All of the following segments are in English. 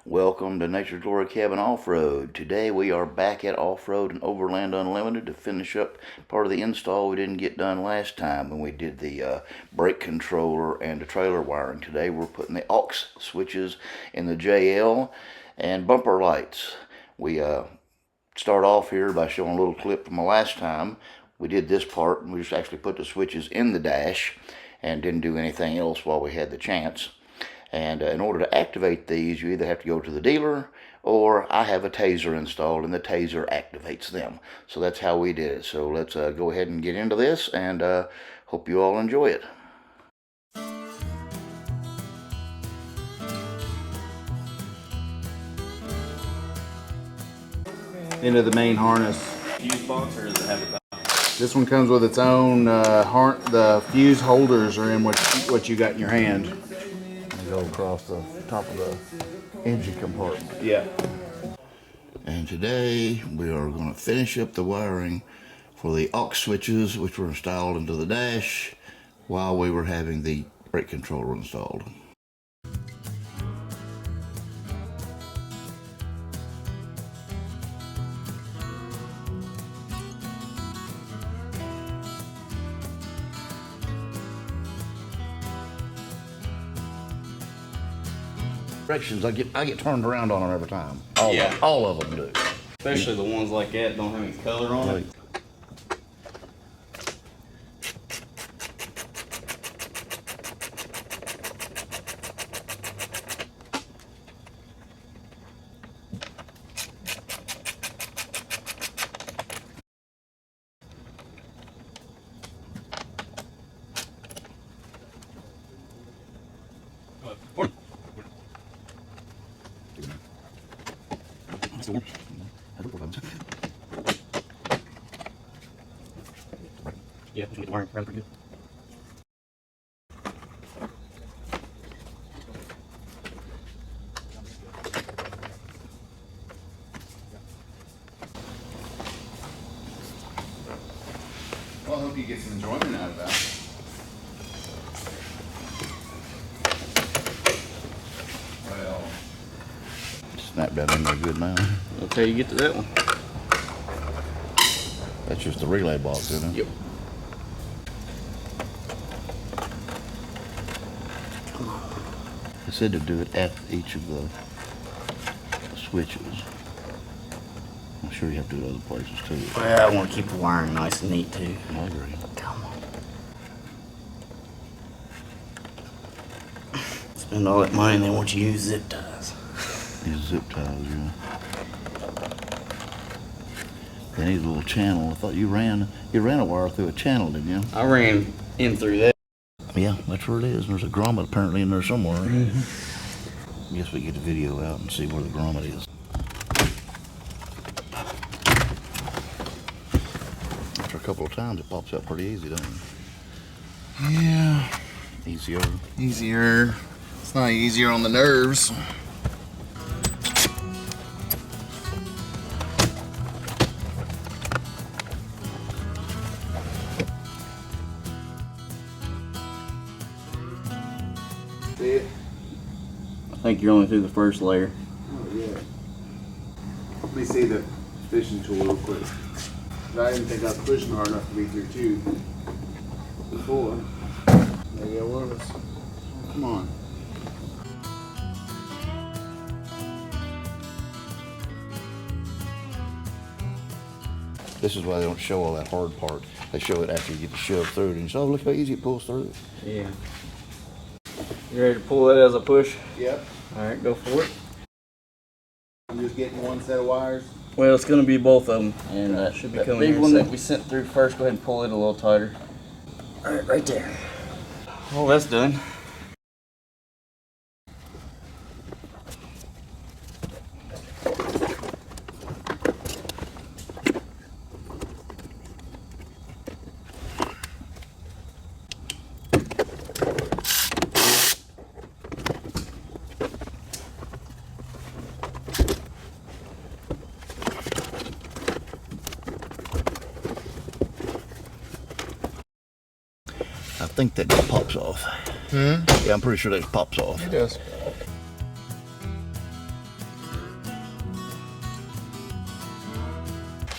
Welcome to Nature's Glory Cabin Off-Road. Today we are back at Offroad Overland Unlimited to finish up part of the install we didn't get done last time when we did the brake controller and the trailer wiring. Today we're putting the AUX switches in the JL and bumper lights. We start off here by showing a little clip from the last time. We did this part and we just actually put the switches in the dash and didn't do anything else while we had the chance. And in order to activate these, you either have to go to the dealer or I have a Taser installed and the Taser activates them. So that's how we did it. So let's go ahead and get into this and hope you all enjoy it. Into the main harness. Fuse box, or does it have a box? This one comes with its own the fuse holders are in what you got in your hand. They go across the top of the engine compartment. Yeah. And today we are going to finish up the wiring for the AUX switches, which were installed into the dash while we were having the brake controller installed. Directions, I get turned around on them every time. All of them do. Especially the ones like that don't have any color on it. Yeah, we should get the wiring around pretty good. Well, I hope you get some enjoyment out of that. Well, Snap that in there good now. Okay, you get to that one. That's just the relay box, isn't it? Yep. They said to do it at each of the switches. I'm sure you have to do it other places too. Well, I want to keep the wiring nice and neat too. I agree. Come on. Spend all that money and then once you use zip ties. These zip ties, yeah. They need a little channel. I thought you ran a wire through a channel, didn't you? I ran in through that. Yeah, that's where it is. There's a grommet apparently in there somewhere. I guess we get the video out and see where the grommet is. After a couple of times, it pops out pretty easy, doesn't it? yeah, Easier. easier. It's not easier on the nerves. See it? I think you're only through the first layer. Oh yeah. Let me see the fishing tool real quick. I didn't think I was pushing hard enough to be through two before. Maybe I was. Come on. This is why they don't show all that hard part. They show it after you get the shove through it. And you say, oh, look how easy it pulls through. Yeah. You ready to pull that as a push? Yep. All right, go for it. I'm just getting one set of wires. Well, it's going to be both of them, and that should be That coming. big Big one one that we sent through first. Go ahead and pull it a little tighter. All right, right there. Well, that's done. I think that just pops off. Yeah, I'm pretty sure that just pops off. It does.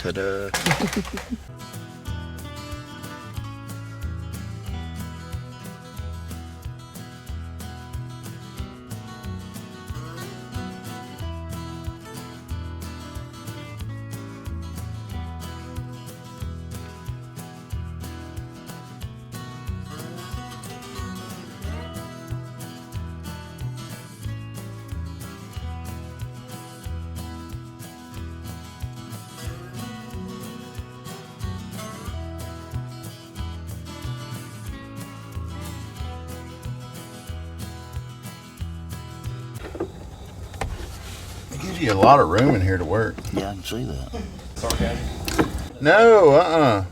Ta-da. It gives you a lot of room in here to work. Yeah, I can see that. Sarcasm. No,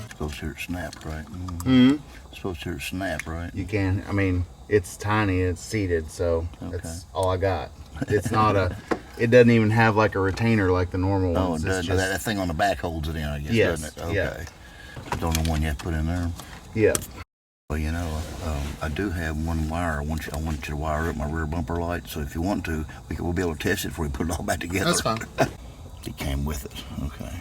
Supposed to hear it snap, right? Hmm. Supposed to hear it snap, right? You can. I mean, it's tiny. It's seated, so Okay. that's all I got. It's not a. It doesn't even have like a retainer like the normal Oh, ones. it It's does. just- That thing on the back holds it in, I guess, Yes, doesn't it? yeah. Okay. Don't know one you have to put in there. Yeah. Well, you know, I do have one wire. I want you to wire up my rear bumper light. So if you want to, we'll be able to test it before we put it all back together. That's fine. It came with it. Okay.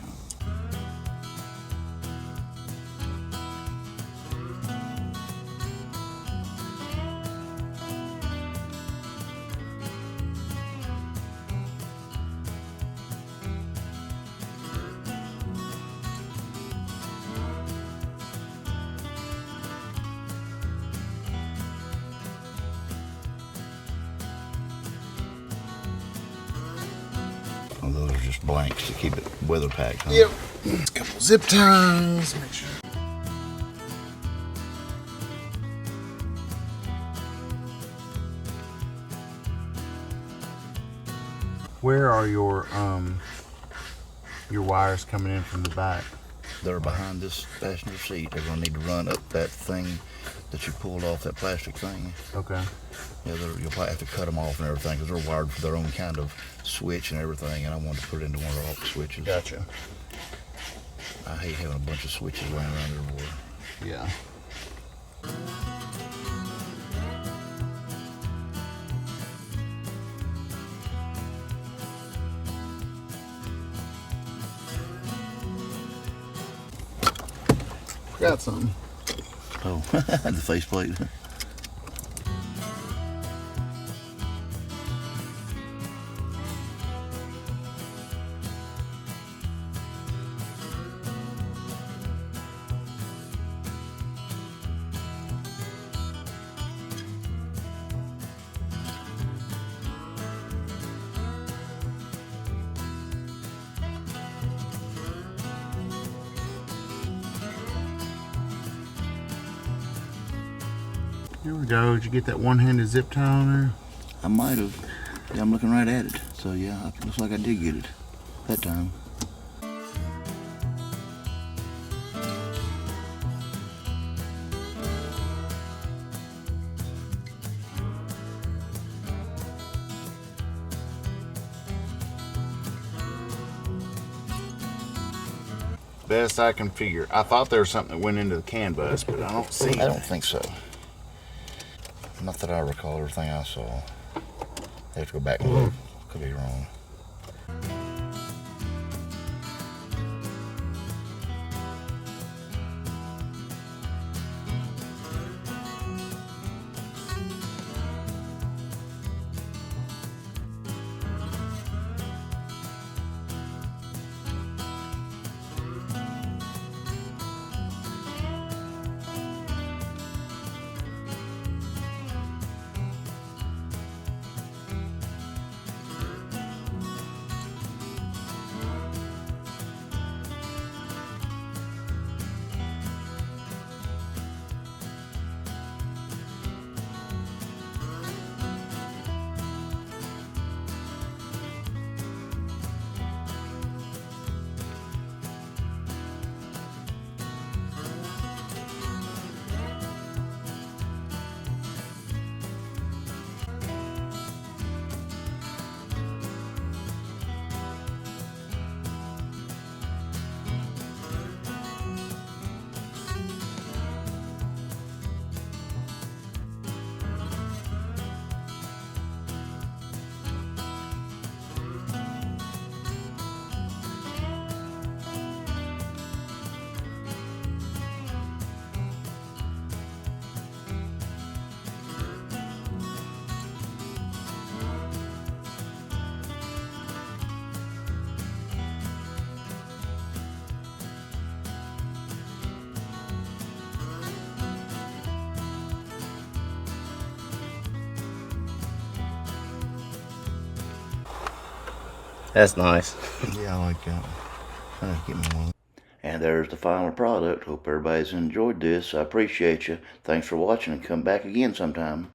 Oh, those are just blanks to keep it weather packed. Huh? Yep. A couple zip ties. Make sure. Where are your wires coming in from the back? They're behind this passenger seat. They're going to need to run up that thing that you pulled off, that plastic thing. Okay. Yeah, you'll probably have to cut them off and everything because they're wired for their own kind of switch and everything, and I wanted to put it into one of our AUX switches. Gotcha. I hate having a bunch of switches laying around everywhere. Yeah. Forgot something. Oh, the faceplate. Here we go. Did you get that one-handed zip tie on there? I might have. Yeah, I'm looking right at it. So yeah, it looks like I did get it that time. Best I can figure. I thought there was something that went into the CAN bus, but I don't see I it. don't think so. Not that I recall everything I saw. I have to go back and look. Could be wrong. That's nice. Yeah, I like that. Get me one. And there's the final product. Hope everybody's enjoyed this. I appreciate you. Thanks for watching, and come back again sometime.